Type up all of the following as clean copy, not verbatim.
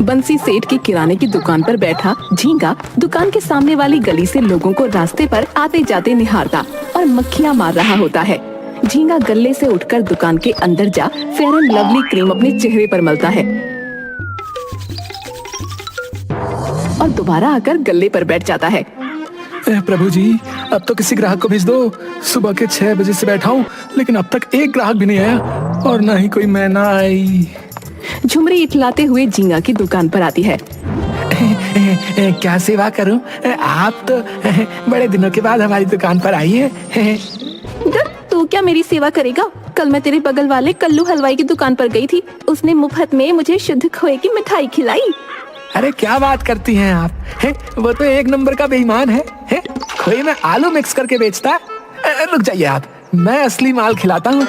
बंसी सेठ की किराने की दुकान पर बैठा झींगा दुकान के सामने वाली गली से लोगों को रास्ते पर आते जाते निहारता और मक्खियां मार रहा होता है। झींगा गल्ले से उठकर दुकान के अंदर जा फेयर एंड लवली क्रीम अपने चेहरे पर मलता है और दोबारा आकर गल्ले पर बैठ जाता है। प्रभु जी, अब तो किसी ग्राहक को भेज दो। सुबह के 6 बजे से बैठा हूँ, लेकिन अब तक एक ग्राहक भी नहीं आया और ना ही कोई मैना आई। झुमरी इठलाते हुए झींगा की दुकान पर आती है। क्या सेवा करूं? आप तो बड़े दिनों के बाद हमारी दुकान पर आई है। तू क्या मेरी सेवा करेगा? कल मैं तेरे बगल वाले कल्लू हलवाई की दुकान पर गई थी। उसने मुफ्त में मुझे शुद्ध खोए की मिठाई खिलाई। अरे क्या बात करती हैं आप? वो तो एक नंबर का बेईमान है। खोए में आलू मिक्स करके बेचता है। रुक जाइए आप, मैं असली माल खिलाता हूँ।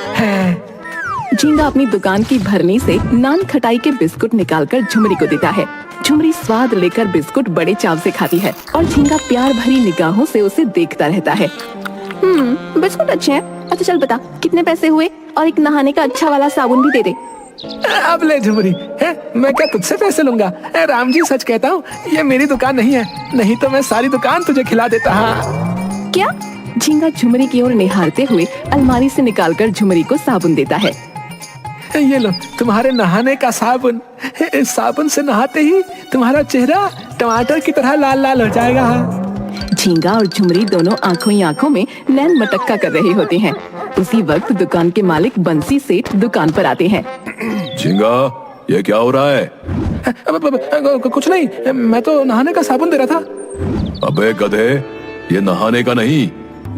झींगा अपनी दुकान की भरनी से नान खटाई के बिस्कुट निकालकर झुमरी को देता है। झुमरी स्वाद लेकर बिस्कुट बड़े चाव से खाती है और झींगा प्यार भरी निगाहों से उसे देखता रहता है। बिस्कुट अच्छे हैं। अच्छा चल बता, कितने पैसे हुए? और एक नहाने का अच्छा वाला साबुन भी दे दे। अब ले झुमरी, मैं क्या तुझसे पैसे लूंगा? राम जी सच कहता हूँ, ये मेरी दुकान नहीं है, नहीं तो मैं सारी दुकान तुझे खिला देता। हाँ क्या? झींगा झुमरी की ओर निहारते हुए अलमारी से निकालकर झुमरी को साबुन देता है। ये लो तुम्हारे नहाने का साबुन। इस साबुन से नहाते ही तुम्हारा चेहरा टमाटर की तरह लाल लाल हो जाएगा। झींगा और झुमरी दोनों आंखों ही आंखों में नैन मटक्का कर रहे होते हैं। उसी वक्त दुकान के मालिक बंसी सेठ दुकान पर आते हैं। झींगा, ये क्या हो रहा है? कुछ नहीं, मैं तो नहाने का साबुन दे रहा था। अबे गधे, ये नहाने का नहीं,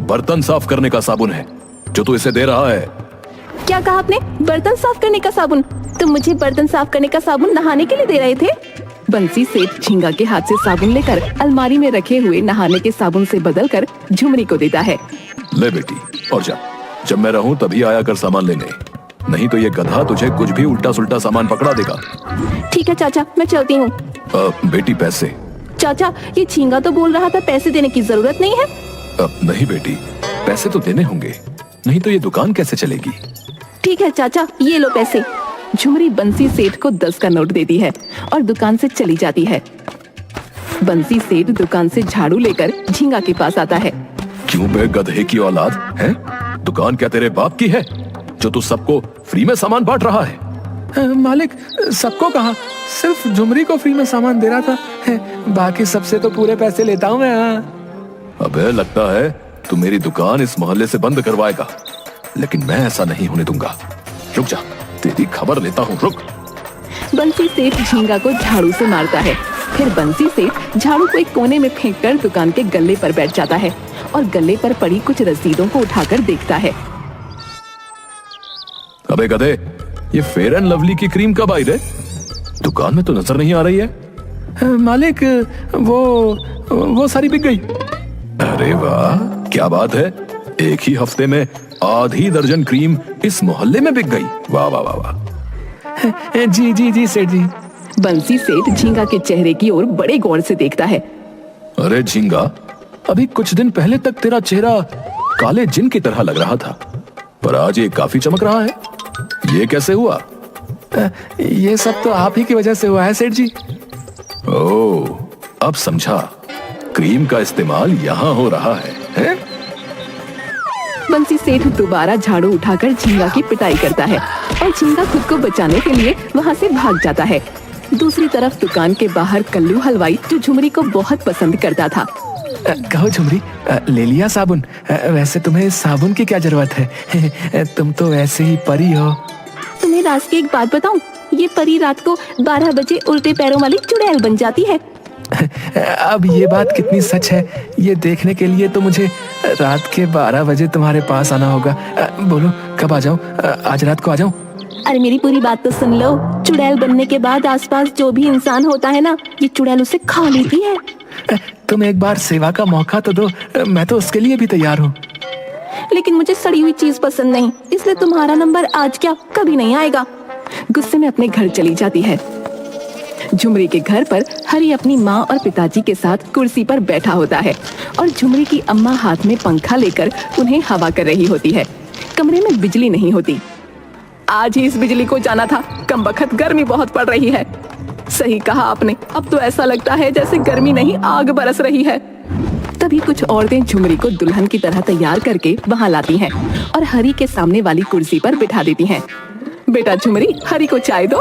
बर्तन साफ करने का साबुन है जो तू इसे दे रहा है। क्या कहा आपने? बर्तन साफ करने का साबुन? तुम मुझे बर्तन साफ करने का साबुन नहाने के लिए दे रहे थे? बंसी सेठ झींगा के हाथ से साबुन लेकर अलमारी में रखे हुए नहाने के साबुन से बदलकर झुमरी को देता है। ले बेटी, और जा, जब मैं रहूं तभी आया कर सामान लेने, नहीं तो ये गधा तुझे कुछ भी उल्टा सुल्टा सामान पकड़ा देगा। ठीक है चाचा, मैं चलती हूँ। बेटी पैसे? चाचा, ये झींगा तो बोल रहा था पैसे देने की जरूरत नहीं है। नहीं बेटी, पैसे तो देने होंगे, नहीं तो ये दुकान कैसे चलेगी। ठीक है चाचा, ये लो पैसे। झुमरी बंसी सेठ को 10 का नोट देती है और दुकान से चली जाती है। बंसी सेठ दुकान से झाड़ू लेकर झींगा के पास आता है। क्यों बे गधे की औलाद है? दुकान क्या तेरे बाप की है जो तू सबको फ्री में सामान बांट रहा है? मालिक, सबको कहा, सिर्फ झुमरी को फ्री में सामान दे रहा था। बाकी सबसे तो पूरे पैसे लेता हूँ मैं। अबे लगता है तू मेरी दुकान इस मोहल्ले से बंद करवाएगा, लेकिन मैं ऐसा नहीं होने दूंगा। रुक जा, तेरी खबर लेता हूँ, रुक। बंसी सेठ झींगा को झाड़ू से मारता है। फिर बंसी सेठ झाड़ू को एक कोने में फेंककर दुकान के गल्ले पर बैठ जाता है और गल्ले पर पड़ी कुछ रसीदों को उठाकर देखता है। अबे गधे, ये फेयर एंड लवली की क्रीम कब आई रे? दुकान में तो नजर नहीं आ रही है। मालिक, वो सारी बिक गई। अरे वाह, क्या बात है, एक ही हफ्ते में आधी दर्जन क्रीम इस मोहल्ले में बिक गई। वाह वाह वाह वाह। जी जी जी सेठ जी। बंसी सेठ झींगा के चेहरे की ओर बड़े गौर से देखता है। अरे झींगा, अभी कुछ दिन पहले तक तेरा चेहरा काले जिन की तरह लग रहा था, पर आज ये काफी चमक रहा है। ये कैसे हुआ? ये सब तो आप ही की वजह से हुआ है सेठ जी। ओह, अब समझा, क्रीम का इस्तेमाल यहाँ हो रहा है? बंसी सेठ दोबारा झाड़ू उठाकर झींगा की पिटाई करता है और झींगा खुद को बचाने के लिए वहाँ से भाग जाता है। दूसरी तरफ दुकान के बाहर कल्लू हलवाई, जो झुमरी को बहुत पसंद करता था। कहो झुमरी, ले लिया साबुन? वैसे तुम्हें साबुन की क्या जरूरत है? तुम तो ऐसे ही परी हो। तुम्हें राज की एक बात बताऊं? ये परी रात को 12 बजे उल्टे पैरों वाली चुड़ैल बन जाती है। अब ये बात कितनी सच है, ये देखने के लिए तो मुझे रात के 12 बजे तुम्हारे पास आना होगा। बोलो कब आ जाऊं? आज रात को आ जाऊं? अरे मेरी पूरी बात तो सुन लो। चुड़ैल बनने के बाद आसपास जो भी इंसान होता है ना, ये चुड़ैल उसे खा लेती है। तुम एक बार सेवा का मौका तो दो, मैं तो उसके लिए भी तैयार हूँ। लेकिन मुझे सड़ी हुई चीज पसंद नहीं, इसलिए तुम्हारा नंबर आज क्या कभी नहीं आएगा। गुस्से में अपने घर चली जाती है। झुमरी के घर पर हरी अपनी माँ और पिताजी के साथ कुर्सी पर बैठा होता है और झुमरी की अम्मा हाथ में पंखा लेकर उन्हें हवा कर रही होती है। कमरे में बिजली नहीं होती। आज ही इस बिजली को जाना था, कमबख्त गर्मी बहुत पड़ रही है। सही कहा आपने, अब तो ऐसा लगता है जैसे गर्मी नहीं आग बरस रही है। तभी कुछ औरतें झुमरी को दुल्हन की तरह तैयार करके वहाँ लाती हैं और हरी के सामने वाली कुर्सी पर बिठा देती हैं। बेटा झुमरी, हरी को चाय दो।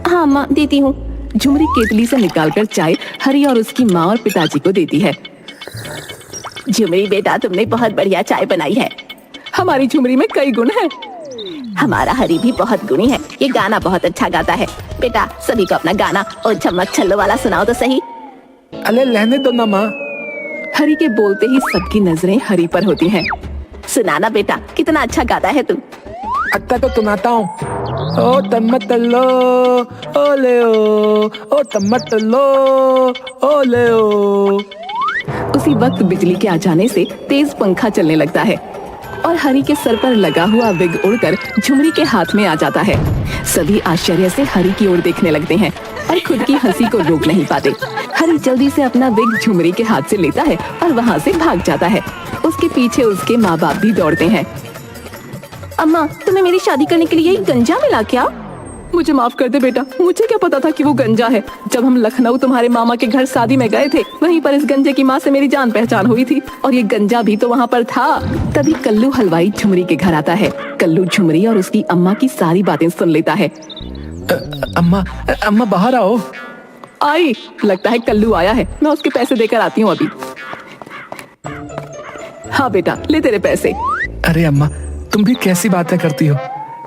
हाँ माँ, देती हूँ। झुमरी केतली से निकालकर चाय हरी और उसकी माँ और पिताजी को देती है। झुमरी बेटा, तुमने बहुत बढ़िया चाय बनाई है। हमारी झुमरी में कई गुण हैं। हमारा हरी भी बहुत गुणी है, ये गाना बहुत अच्छा गाता है। बेटा सभी को अपना गाना और चमक छल्लो वाला सुनाओ तो सही। अरे रहने दो ना माँ। हरी के बोलते ही सबकी नजरें हरी पर होती हैं। सुनाना बेटा, कितना अच्छा गाता है तू। अच्छा तो सुनाता हूँ। ओ तम्मटलो ओले ओ तम्मटलो ओले ओ। उसी वक्त बिजली के आ जाने से तेज पंखा चलने लगता है और हरी के सर पर लगा हुआ विग उड़कर झुमरी के हाथ में आ जाता है। सभी आश्चर्य से हरी की ओर देखने लगते हैं और खुद की हंसी को रोक नहीं पाते। हरी जल्दी से अपना विग झुमरी के हाथ से लेता है और वहाँ से भाग जाता है। उसके पीछे उसके माँ बाप भी दौड़ते हैं। अम्मा, तुम्हें मेरी शादी करने के लिए ये गंजा मिला क्या? मुझे माफ कर दे बेटा, मुझे क्या पता था कि वो गंजा है। जब हम लखनऊ तुम्हारे मामा के घर शादी में गए थे, वहीं पर इस गंजे की माँ से मेरी जान पहचान हुई थी और ये गंजा भी तो वहाँ पर था। तभी कल्लू हलवाई झुमरी के घर आता है। कल्लू झुमरी और उसकी अम्मा की सारी बातें सुन लेता है। अम्मा बाहर आओ। आई, लगता है कल्लू आया है, मैं उसके पैसे देकर आती हूँ अभी। हाँ बेटा, ले तेरे पैसे। अरे अम्मा, तुम भी कैसी बातें करती हो?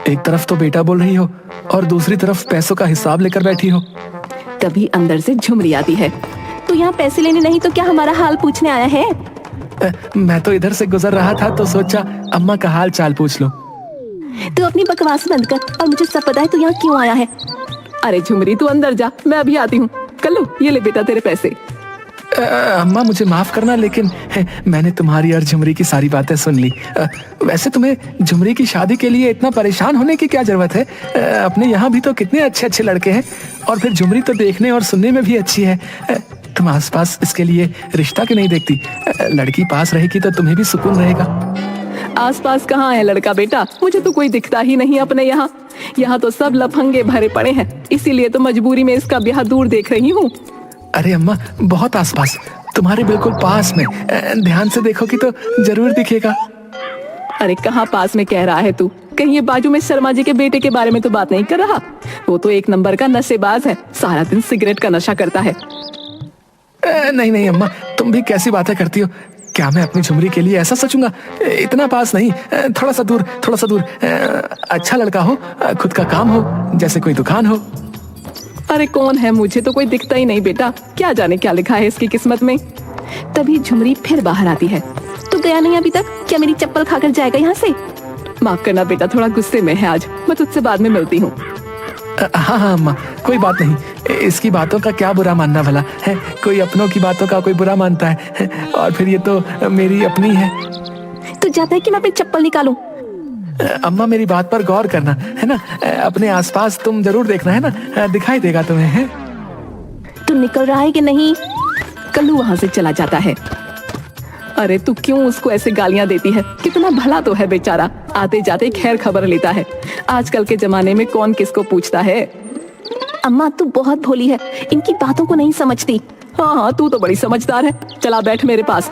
एक तरफ तो बेटा बोल रही हो और दूसरी तरफ पैसों का हिसाब लेकर बैठी हो। तभी अंदर से झुमरी आती है। तो यहाँ पैसे लेने नहीं तो क्या हमारा हाल पूछने आया है? मैं तो इधर से गुजर रहा था तो सोचा अम्मा का हाल चाल पूछ लो। तू अपनी बकवास बंद कर और मुझे सब पता है तू यहाँ क्यों आया है। अरे झुमरी, तू अंदर जा, मैं अभी आती हूँ। कल्लू, ये ले बेटा तेरे पैसे। अम्मा मुझे माफ करना, लेकिन मैंने तुम्हारी और झुमरी की सारी बातें सुन ली। वैसे तुम्हें झुमरी की शादी के लिए इतना परेशान होने की क्या जरूरत है? अपने यहाँ भी तो कितने अच्छे अच्छे लड़के हैं और फिर झुमरी तो देखने और सुनने में भी अच्छी है। तुम आसपास इसके लिए रिश्ता क्यों नहीं देखती? लड़की पास रहेगी तो तुम्हें भी सुकून रहेगा। आसपास कहाँ है लड़का बेटा? मुझे तो कोई दिखता ही नहीं अपने यहाँ। यहाँ तो सब लफंगे भरे पड़े हैं, इसीलिए तो मजबूरी में इसका ब्याह दूर देख रही हूँ। अरे अम्मा, बहुत आसपास, तुम्हारे बिल्कुल पास में। ध्यान से देखोगी तो जरूर दिखेगा। अरे कहाँ पास में कह रहा है तू? कहीं ये बाजू में शर्मा जी के बेटे के बारे में तो बात नहीं कर रहा? वो तो एक नंबर का नशेबाज है, सारा दिन सिगरेट का नशा करता है। नहीं नहीं अम्मा, तुम भी कैसी बातें करती हो? क्या मैं अपनी झुमरी के लिए ऐसा सोचूंगा? इतना पास नहीं, थोड़ा सा दूर, थोड़ा सा दूर। अच्छा लड़का हो, खुद का काम हो, जैसे कोई दुकान हो। अरे कौन है? मुझे तो कोई दिखता ही नहीं बेटा, क्या जाने क्या लिखा है इसकी किस्मत में। तभी झुमरी फिर बाहर आती है। तू गया नहीं अभी तक? क्या मेरी चप्पल खाकर जाएगा यहाँ से? माफ करना बेटा, थोड़ा गुस्से में है आज, मैं तुझसे बाद में मिलती हूँ। हाँ हाँ अम्मा, कोई बात नहीं। इसकी बातों का क्या बुरा मानना भला है? कोई अपनों की बातों का कोई बुरा मानता है? और फिर ये तो मेरी अपनी है। तू चाहता है कि मैं अपनी चप्पल निकालूं? अम्मा मेरी बात पर गौर करना है ना। अपने आसपास तुम जरूर देखना है ना, दिखाई देगा तुम्हें। है तू निकल रहा है कि नहीं? कल्लू वहाँ से चला जाता है। अरे तू क्यों उसको ऐसे गालियां देती है? कितना भला तो है बेचारा, आते जाते खैर खबर लेता है। आजकल के जमाने में कौन किसको पूछता है। अम्मा तू बहुत भोली है, इनकी बातों को नहीं समझती। हाँ हाँ, तू तो बड़ी समझदार है, चला बैठ मेरे पास।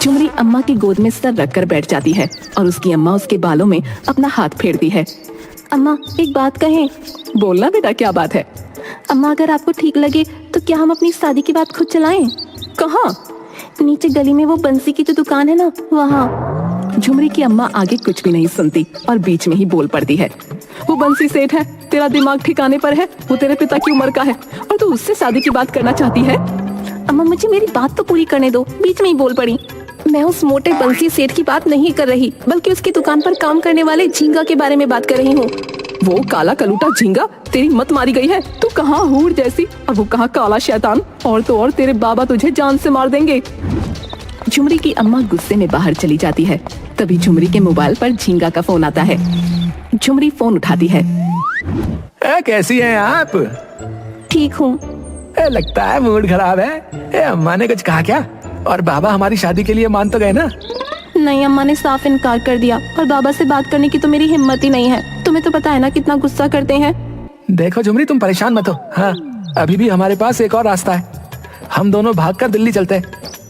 झुमरी अम्मा की गोद में सर रखकर बैठ जाती है और उसकी अम्मा उसके बालों में अपना हाथ फेरती है। अम्मा एक बात कहें? बोलना बेटा, क्या बात है? अम्मा अगर आपको ठीक लगे तो क्या हम अपनी शादी की बात खुद चलाएं? कहाँ? नीचे गली में वो बंसी की जो दुकान है ना, वहाँ। झुमरी की अम्मा आगे कुछ भी नहीं सुनती और बीच में ही बोल पड़ती है। वो बंसी सेठ है, तेरा दिमाग ठिकाने पर है? वो तेरे पिता की उम्र का है और तू उससे शादी की बात करना चाहती है? अम्मा मुझे मेरी बात तो पूरी करने दो, बीच में ही बोल पड़ी। मैं उस मोटे बंसी सेठ की बात नहीं कर रही, बल्कि उसकी दुकान पर काम करने वाले झींगा के बारे में बात कर रही हूँ। वो काला कलूटा झींगा? तेरी मत मारी गई है? तू कहाँ हूर जैसी और वो कहाँ काला शैतान? और तो और तेरे बाबा तुझे जान से मार देंगे। झुमरी की अम्मा गुस्से में बाहर चली जाती है। तभी झुमरी के मोबाइल पर झींगा का फोन आता है। झुमरी फोन उठाती है। कैसी हैं आप? ठीक हूँ। लगता है मूड खराब है। अम्मा ने कुछ कहा क्या? और बाबा हमारी शादी के लिए मान तो गए ना? नहीं, अम्मा ने साफ इनकार कर दिया और बाबा से बात करने की तो मेरी हिम्मत ही नहीं है। तुम्हें तो पता है ना कितना गुस्सा करते हैं। देखो झुमरी, तुम परेशान मत हो। हाँ, अभी भी हमारे पास एक और रास्ता है। हम दोनों भागकर दिल्ली चलते हैं।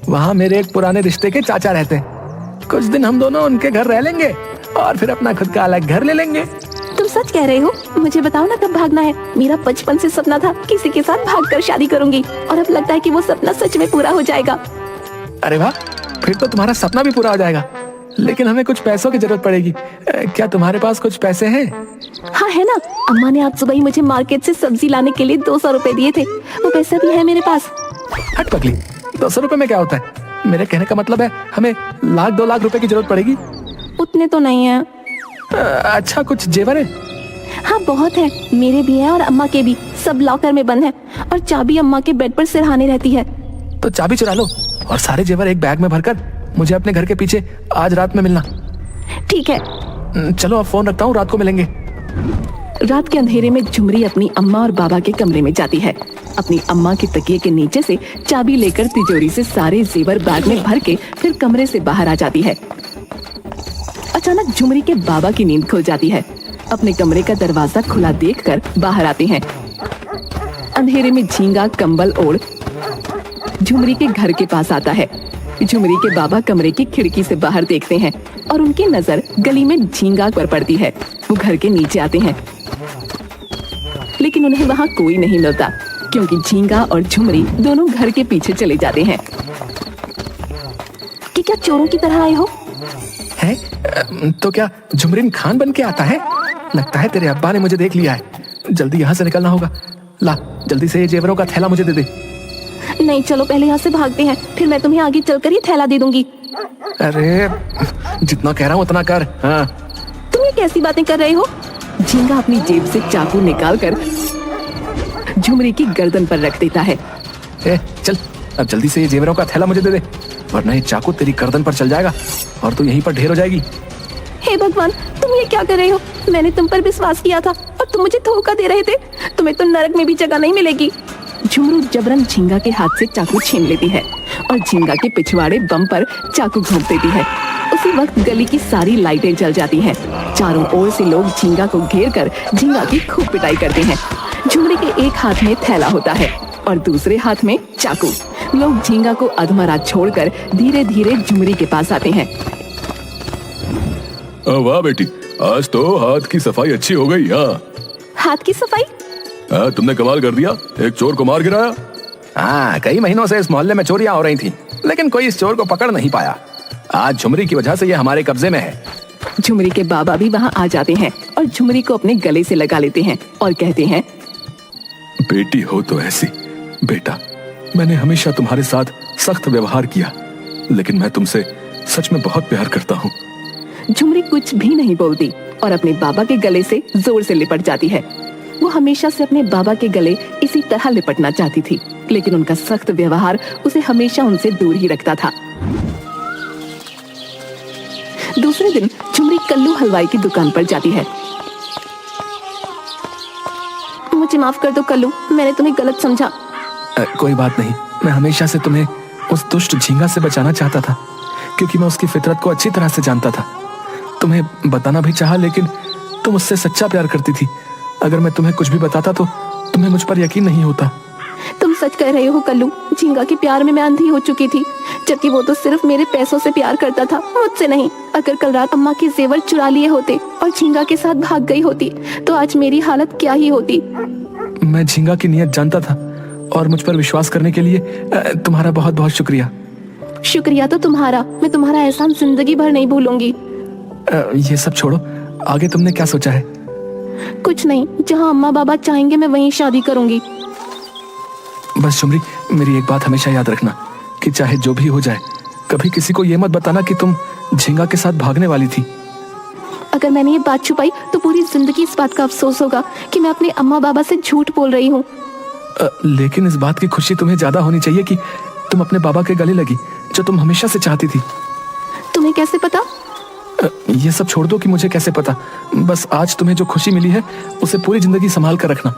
वहाँ मेरे एक पुराने रिश्ते के चाचा रहते हैं। कुछ दिन हम दोनों उनके घर रह लेंगे और फिर अपना खुद का अलग घर ले लेंगे। तुम सच कह रहे हो? मुझे बताओ ना कब भागना है। मेरा बचपन से सपना था किसी के साथ भागकर शादी करूंगी, और अब लगता है कि वो सपना सच में पूरा हो जाएगा। अरे वाह, फिर तो तुम्हारा सपना भी पूरा हो जाएगा। लेकिन हमें कुछ पैसों की जरूरत पड़ेगी। क्या तुम्हारे पास कुछ पैसे हैं? हाँ है ना, अम्मा ने आज सुबह ही मुझे मार्केट से सब्जी लाने के लिए 200 रुपए दिए थे। वो पैसा भी है मेरे पास। हट पगली, 200 रुपए में क्या होता है? मेरे कहने का मतलब है हमें 1-2 लाख रुपए की जरूरत पड़ेगी। उतने तो नहीं है। अच्छा, कुछ जेवर है? हाँ बहुत है, मेरे भी है और अम्मा के भी। सब लॉकर में बंद है और चाबी अम्मा के बेड पर सिरहाने रहती है। तो चाबी चुरा लो और सारे जेवर एक बैग में भरकर मुझे अपने घर के पीछे आज रात में मिलना। ठीक है। चलो अब फोन रखता हूँ, रात को मिलेंगे। रात के अंधेरे में झुमरी अपनी अम्मा और बाबा के कमरे में जाती है। अपनी अम्मा के तकिए के नीचे से चाबी लेकर तिजोरी से सारे जेवर बैग में भर के फिर कमरे से बाहर आ जाती है। अचानक झुमरी के बाबा की नींद खुल जाती है। अपने कमरे का दरवाजा खुला देखकर बाहर आते हैं। अंधेरे में झींगा कंबल ओढ़ झुमरी के घर के पास आता है। झुमरी के बाबा कमरे की खिड़की से बाहर देखते हैं और उनकी नजर गली में झींगा पर पड़ती है। वो घर के नीचे आते हैं, लेकिन उन्हें वहाँ कोई नहीं मिलता, क्योंकि झींगा और झुमरी दोनों घर के पीछे चले जाते हैं। कि क्या चोरों की तरह आए हो? है? तो क्या झुमरीन खान बन के आता है? लगता है तेरे अब्बा ने मुझे देख लिया है। जल्दी यहाँ से निकलना होगा। ला, जल्दी से ये जेवरों का थैला मुझे दे दे। नहीं, चलो पहले यहाँ से भागते हैं, फिर मैं तुम्हें आगे चलकर ये थैला दे दूंगी। अरे जितना कह रहा हूँ उतना कर। हाँ। तुम ये कैसी बातें कर रहे हो? झींगा अपनी जेब से चाकू निकालकर झुमरी की गर्दन पर रख देता है। चल, अब जल्दी से ये जेवरों का थैला मुझे दे दे, वरना ये चाकू तेरी गर्दन पर चल जाएगा और तू यहीं पर ढेर हो जाएगी। हे भगवान, तुम ये क्या कर रहे हो? मैंने तुम पर विश्वास किया था और तुम मुझे धोखा दे रहे थे। तुम्हें तो नरक में भी जगह नहीं मिलेगी। झुमरू जबरन झींगा के हाथ से चाकू छीन लेती है और झींगा के पिछवाड़े बम पर चाकू घोंप देती है। उसी वक्त गली की सारी लाइटें जल जाती हैं। चारों ओर से लोग झींगा को घेर कर झींगा की खूब पिटाई करते हैं। झुमरी के एक हाथ में थैला होता है और दूसरे हाथ में चाकू। लोग झींगा को अधमरा छोड़कर धीरे धीरे झुमरी के पास आते हैं। वाह बेटी, आज तो हाथ की सफाई अच्छी हो गई। हाँ, हाथ की सफाई? तुमने कमाल कर दिया, एक चोर को मार गिराया। हाँ, कई महीनों से इस मोहल्ले में चोरियां हो रही थी, लेकिन कोई इस चोर को पकड़ नहीं पाया। आज झुमरी की वजह से ये हमारे कब्जे में है। झुमरी के बाबा भी वहाँ आ जाते हैं और झुमरी को अपने गले से लगा लेते हैं और कहते हैं, बेटी हो तो ऐसी। बेटा, मैंने हमेशा तुम्हारे साथ सख्त व्यवहार किया, लेकिन मैं तुमसे सच में बहुत प्यार करता हूँ। झुमरी कुछ भी नहीं बोलती और अपने बाबा के गले से जोर से लिपट जाती है। वो हमेशा से अपने बाबा के गले इसी तरह लिपटना चाहती थी, लेकिन उनका सख्त व्यवहार उसे हमेशा उनसे दूर ही रखता था। दूसरे दिन झुमरी कल्लू हलवाई की दुकान पर जाती है। मुझे माफ कर दो कल्लू, मैंने तुम्हें गलत समझा। कोई बात नहीं, मैं हमेशा से तुम्हें उस दुष्ट झींगा से बचाना चाहता था, क्योंकि मैं उसकी फितरत को अच्छी तरह से जानता था। तुम्हें बताना भी चाहा, लेकिन तुम उससे सच्चा प्यार करती थी। अगर मैं तुम्हें कुछ भी बताता तो तुम्हें मुझ पर यकीन नहीं होता। तुम सच कह रहे हो कल्लू, झींगा के प्यार में मैं अंधी हो चुकी थी, जबकि वो तो सिर्फ मेरे पैसों से प्यार करता था, मुझसे नहीं। अगर कल रात अम्मा के जेवर चुरा लिए होते और झींगा के साथ भाग गई होती तो आज मेरी हालत क्या ही होती। मैं झींगा की नीयत जानता था और मुझ पर विश्वास करने के लिए तुम्हारा बहुत बहुत शुक्रिया। शुक्रिया तो तुम्हारा, मैं तुम्हारा एहसान जिंदगी भर नहीं भूलूंगी। ये सब छोड़ो, आगे तुमने क्या सोचा है? कुछ नहीं, जहाँ अम्मा बाबा चाहेंगे मैं वहीं शादी करूंगी। बस झुमरी, मेरी एक बात हमेशा याद रखना कि चाहे जो भी हो जाए, कभी किसी को ये मत बताना कि तुम झींगा के साथ भागने वाली थी। अगर मैंने ये बात छुपाई तो पूरी जिंदगी इस बात का अफसोस होगा कि मैं अपने अम्मा बाबा से झूठ बोल रही हूँ। लेकिन इस बात की खुशी तुम्हें ज्यादा होनी चाहिए कि तुम अपने बाबा के गले लगी, जो तुम हमेशा से चाहती थी। तुम्हें कैसे पता? ये सब छोड़ दो कि मुझे कैसे पता। बस आज तुम्हें जो खुशी मिली है उसे पूरी जिंदगी संभाल कर रखना,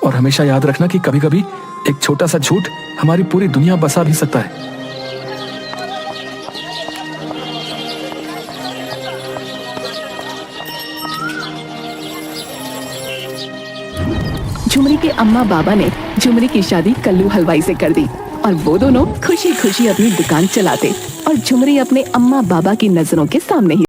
और हमेशा याद रखना कि कभी कभी एक छोटा सा झूठ हमारी पूरी दुनिया बसा भी सकता है। झुमरी के अम्मा बाबा ने झुमरी की शादी कल्लू हलवाई से कर दी और वो दोनों खुशी खुशी अपनी दुकान चलाते और झुमरी अपने अम्मा बाबा की नजरों के सामने ही